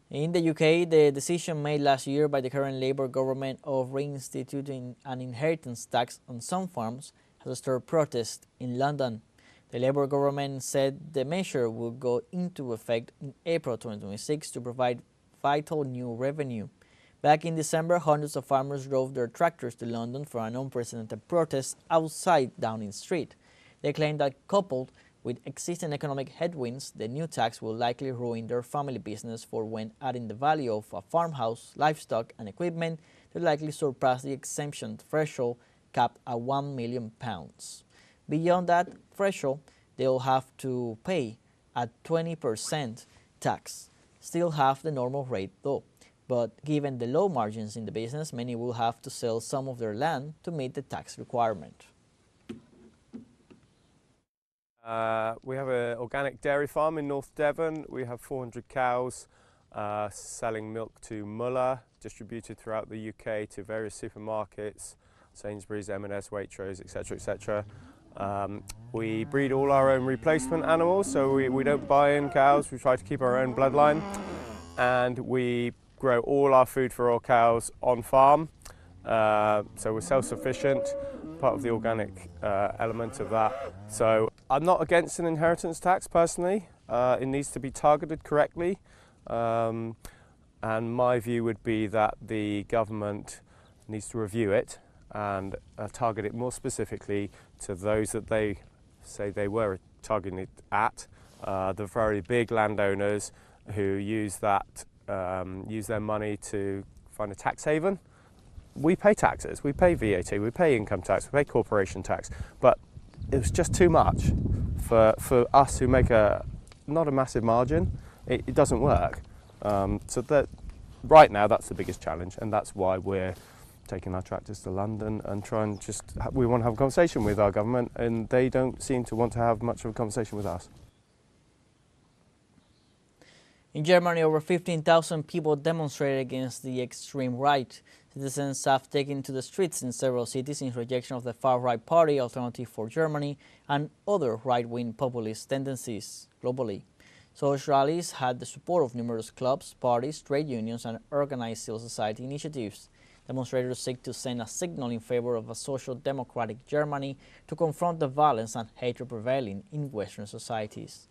In the UK, the decision made last year by the current Labour government of reinstituting an inheritance tax on some farms has stirred protest in London. The Labour government said the measure will go into effect in April 2026 to provide vital new revenue. Back in December, hundreds of farmers drove their tractors to London for an unprecedented protest outside Downing Street. They claimed that coupled with existing economic headwinds, the new tax will likely ruin their family business, for when adding the value of a farmhouse, livestock and equipment, they likely surpass the exemption threshold capped at £1 million. Beyond that threshold, they will have to pay a 20% tax, still half the normal rate though. But given the low margins in the business, many will have to sell some of their land to meet the tax requirement. We have an organic dairy farm in North Devon. We have 400 cows selling milk to Muller, distributed throughout the UK to various supermarkets, Sainsbury's, M&S, Waitrose, etc., etc. We breed all our own replacement animals, so we don't buy in cows. We try to keep our own bloodline, and we grow all our food for our cows on farm. So we're self-sufficient, part of the organic element of that. So I'm not against an inheritance tax personally. It needs to be targeted correctly. And my view would be that the government needs to review it and target it more specifically to those that they say they were targeting it at, the very big landowners who use their money to find a tax haven. We pay taxes, we pay VAT, we pay income tax, we pay corporation tax, but it was just too much for us who make not a massive margin. It doesn't work. So that right now that's the biggest challenge, and that's why we're taking our tractors to London and trying we want to have a conversation with our government, and they don't seem to want to have much of a conversation with us. In Germany, over 15,000 people demonstrated against the extreme right. Citizens have taken to the streets in several cities in rejection of the far-right party Alternative for Germany and other right-wing populist tendencies globally. Such rallies had the support of numerous clubs, parties, trade unions and organized civil society initiatives. Demonstrators seek to send a signal in favor of a social democratic Germany to confront the violence and hatred prevailing in Western societies.